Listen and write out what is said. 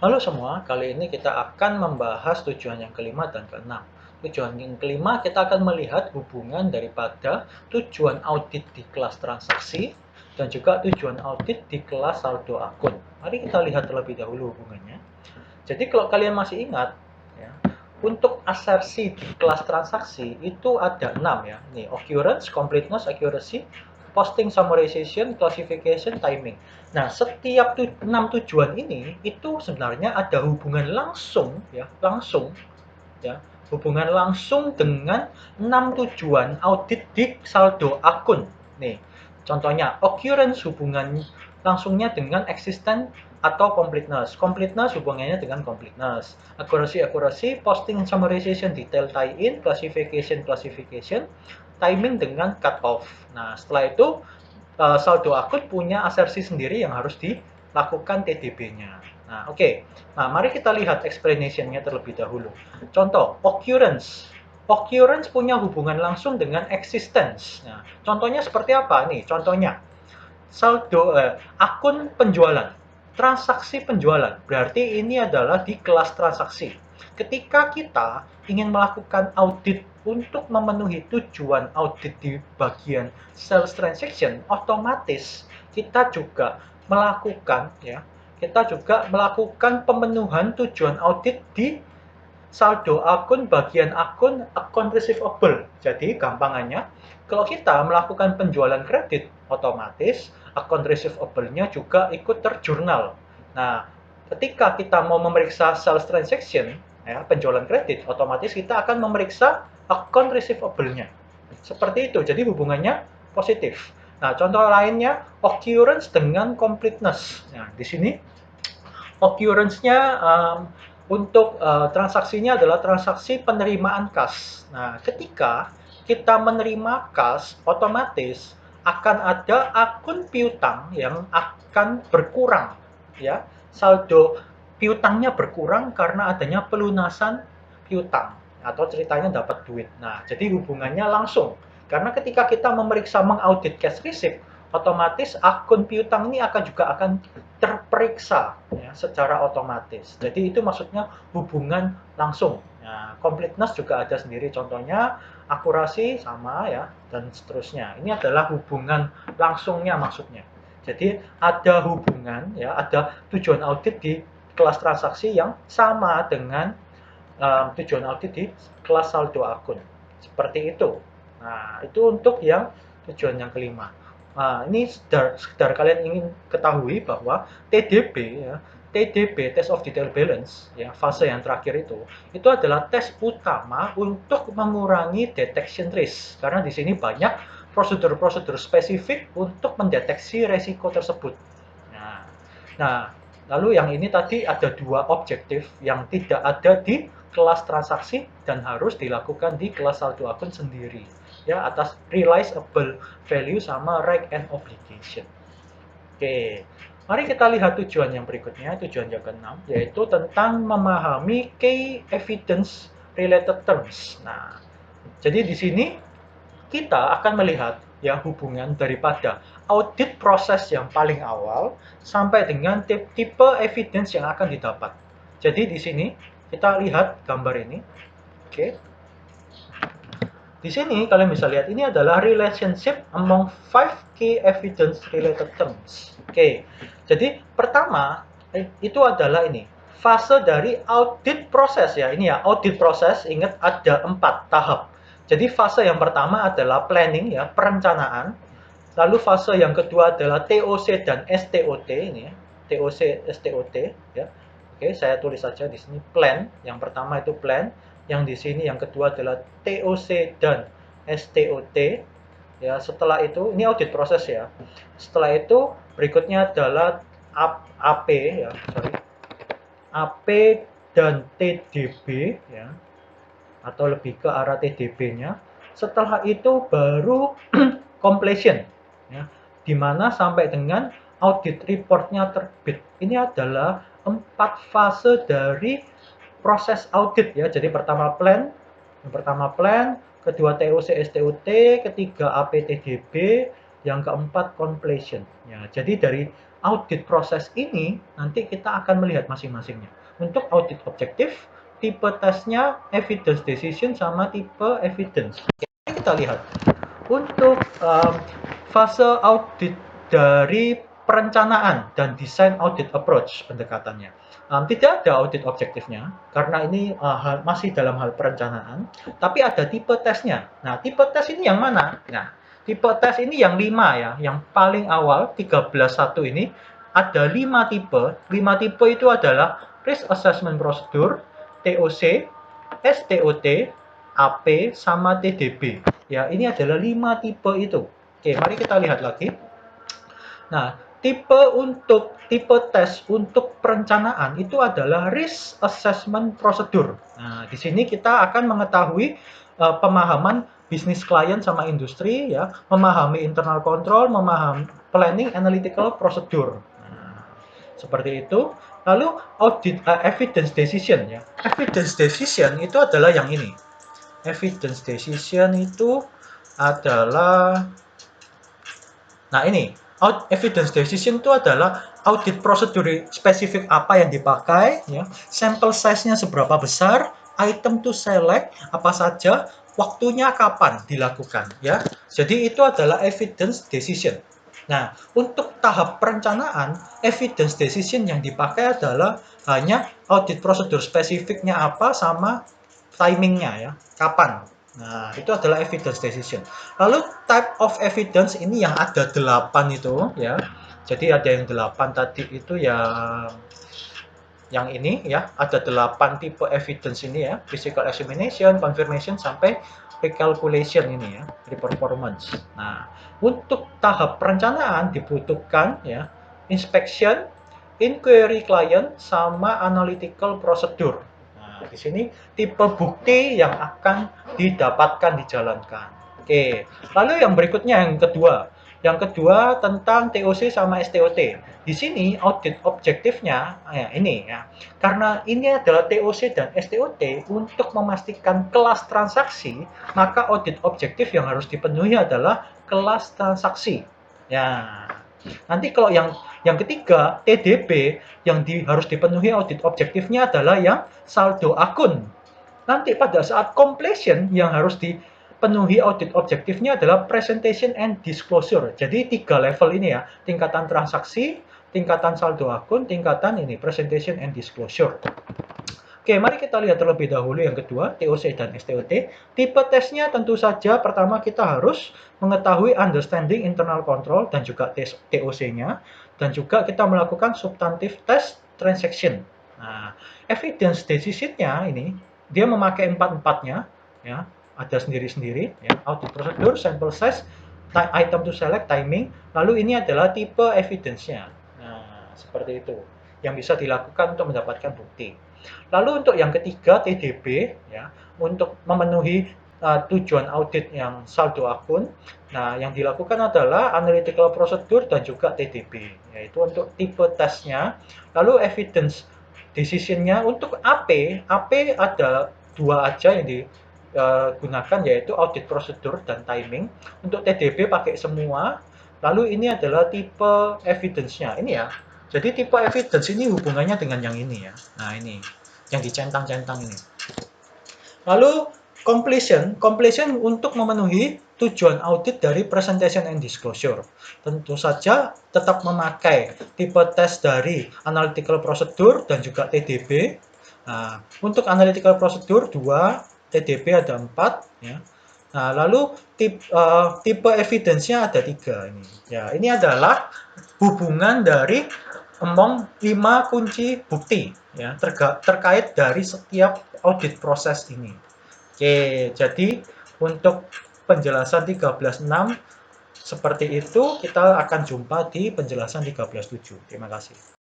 Halo semua, kali ini kita akan membahas tujuan yang kelima dan keenam. Tujuan yang kelima kita akan melihat hubungan daripada tujuan audit di kelas transaksi dan juga tujuan audit di kelas saldo akun. Mari kita lihat terlebih dahulu hubungannya. Jadi kalau kalian masih ingat, ya, untuk asersi di kelas transaksi itu ada 6 ya. Nih, occurrence, completeness, accuracy, posting, summarization, classification, timing. Nah, setiap 6 tujuan ini itu sebenarnya ada hubungan langsung ya, hubungan langsung dengan 6 tujuan audit di saldo akun. Nih, contohnya occurrence hubungan langsungnya dengan existence atau completeness. Completeness hubungannya dengan completeness. Accuracy, posting summarization, detail tie-in, classification, timing dengan cut off. Nah, setelah itu saldo akun punya asersi sendiri yang harus dilakukan TDB-nya. Nah, oke. Nah, mari kita lihat explanation-nya terlebih dahulu. Contoh, occurrence. Occurrence punya hubungan langsung dengan existence. Nah, contohnya seperti apa nih? Contohnya, akun penjualan, transaksi penjualan. Berarti ini adalah di kelas transaksi. Ketika kita ingin melakukan audit untuk memenuhi tujuan audit di bagian sales transaction, otomatis kita juga melakukan pemenuhan tujuan audit di saldo akun bagian akun account receivable. Jadi gampangannya, kalau kita melakukan penjualan kredit, otomatis account receivable-nya juga ikut terjurnal. Nah, ketika kita mau memeriksa sales transaction, ya, penjualan kredit, otomatis kita akan memeriksa account receivable-nya. Seperti itu, jadi hubungannya positif. Nah, contoh lainnya, occurrence dengan completeness. Nah, di sini occurrence-nya untuk transaksinya adalah transaksi penerimaan kas. Nah, ketika kita menerima kas, otomatis akan ada akun piutang yang akan berkurang, ya. Saldo piutangnya berkurang karena adanya pelunasan piutang atau ceritanya dapat duit. Nah, jadi hubungannya langsung. Karena ketika kita memeriksa mengaudit cash receipt, otomatis akun piutang ini akan terperiksa ya, secara otomatis. Jadi itu maksudnya hubungan langsung. Nah, completeness juga ada sendiri contohnya, akurasi sama ya dan seterusnya. Ini adalah hubungan langsungnya maksudnya. Jadi ada hubungan ya, ada tujuan audit di kelas transaksi yang sama dengan tujuan audit di kelas saldo akun. Seperti itu. Nah, itu untuk yang tujuan yang kelima. Nah, ini sekedar kalian ingin ketahui bahwa TDB ya, TDB Test of Detail Balance ya, fase yang terakhir itu adalah tes utama untuk mengurangi detection risk karena di sini banyak prosedur-prosedur spesifik untuk mendeteksi resiko tersebut. Nah, nah, lalu yang ini tadi ada dua objektif yang tidak ada di kelas transaksi dan harus dilakukan di kelas saldo akun sendiri. Ya, atas realizable value sama right and obligation. Oke, mari kita lihat tujuan yang berikutnya, tujuan yang keenam, yaitu tentang memahami key evidence related terms. Nah, jadi di sini kita akan melihat ya hubungan daripada audit proses yang paling awal sampai dengan tipe evidence yang akan didapat. Jadi di sini kita lihat gambar ini. Oke. Di sini kalian bisa lihat ini adalah relationship among 5 key evidence related terms. Oke. Jadi pertama itu adalah ini fase dari audit proses ya. Ini ya audit proses, ingat ada 4 tahap. Jadi fase yang pertama adalah planning ya, perencanaan. Lalu fase yang kedua adalah TOC dan STOT ini ya. TOC, STOT ya. Oke, saya tulis saja di sini plan. Yang pertama itu plan, yang di sini yang kedua adalah TOC dan STOT. Ya, setelah itu ini audit proses ya. Setelah itu berikutnya adalah AP ya, sorry. AP dan TDB ya, atau lebih ke arah TDB-nya. Setelah itu baru completion ya, di mana sampai dengan audit report-nya terbit. Ini adalah 4 fase dari proses audit ya. Jadi yang pertama plan, kedua TOC STOT, ketiga APTDB, yang keempat completion. Ya, jadi dari audit proses ini nanti kita akan melihat masing-masingnya. Untuk audit objektif, tipe tesnya evidence decision sama tipe evidence. Oke, kita lihat. Untuk fase audit dari perencanaan dan desain audit approach pendekatannya. Tidak ada audit objektifnya, karena ini masih dalam hal perencanaan, tapi ada tipe tesnya. Nah, tipe tes ini yang mana? Nah, tipe tes ini yang 5 ya, yang paling awal 13.1 ini ada 5 tipe. 5 tipe itu adalah Risk Assessment Procedure, TOC, STOT, AP, sama TDB. Ya, ini adalah 5 tipe itu. Oke, mari kita lihat lagi. Nah, tipe tes untuk perencanaan itu adalah Risk Assessment Procedure. Nah, di sini kita akan mengetahui pemahaman bisnis klien sama industri, ya, memahami internal control, memahami planning analytical procedure. Nah, seperti itu. Lalu audit evidence decision, ya. Evidence decision itu adalah yang ini. Evidence decision itu adalah, nah ini, evidence decision itu adalah audit prosedur spesifik apa yang dipakai, ya, sampel size-nya seberapa besar, item to select apa saja, waktunya kapan dilakukan, ya. Jadi itu adalah evidence decision. Nah, untuk tahap perencanaan, evidence decision yang dipakai adalah hanya audit prosedur spesifiknya apa sama timingnya, ya, kapan. Nah, itu adalah evidence decision. Lalu type of evidence ini yang ada 8 itu, ya. Jadi ada yang 8 tadi itu yang ini, ya, ada 8 tipe evidence ini, ya, physical examination, confirmation, sampai recalculation ini, ya, performance. Nah, untuk tahap perencanaan dibutuhkan, ya, inspection, inquiry client, sama analytical procedure. Nah, di sini tipe bukti yang akan didapatkan dijalankan. Oke, lalu yang berikutnya yang kedua. Yang kedua tentang TOC sama STOT. Di sini audit objektifnya, ya ini ya, karena ini adalah TOC dan STOT untuk memastikan kelas transaksi, maka audit objektif yang harus dipenuhi adalah kelas transaksi. Ya, nanti kalau yang ketiga TDB yang harus dipenuhi audit objektifnya adalah yang saldo akun. Nanti pada saat completion yang harus dipenuhi audit objektifnya adalah presentation and disclosure. Jadi 3 level ini ya, tingkatan transaksi, tingkatan saldo akun, tingkatan ini presentation and disclosure. Oke, mari kita lihat terlebih dahulu yang kedua, TOC dan STOT. Tipe tesnya tentu saja pertama kita harus mengetahui understanding internal control dan juga TOC-nya, dan juga kita melakukan substantive test transaction. Nah, evidence decision-nya ini dia memakai empat-empatnya, ya, ada sendiri-sendiri, ya, audit procedure, sample size, item to select, timing, lalu ini adalah tipe evidence-nya. Nah, seperti itu yang bisa dilakukan untuk mendapatkan bukti. Lalu untuk yang ketiga TDB, ya, untuk memenuhi tujuan audit yang saldo akun. Nah, yang dilakukan adalah analytical procedure dan juga TDB, yaitu untuk tipe tesnya. Lalu evidence decision-nya untuk AP ada 2 aja yang digunakan, yaitu audit procedure dan timing. Untuk TDB pakai semua. Lalu ini adalah tipe evidence-nya. Ini ya. Jadi tipe evidence ini hubungannya dengan yang ini ya. Nah, ini yang dicentang-centang ini. Lalu completion untuk memenuhi tujuan audit dari presentation and disclosure. Tentu saja tetap memakai tipe tes dari analytical procedure dan juga TDB. Nah, untuk analytical procedure 2, TDB ada 4 ya. Nah, lalu tipe evidence-nya ada 3 ini. Ya, ini adalah hubungan dari among 5 kunci bukti ya terkait dari setiap audit proses ini. Oke, jadi untuk penjelasan 13.6 seperti itu, kita akan jumpa di penjelasan 13.7. Terima kasih.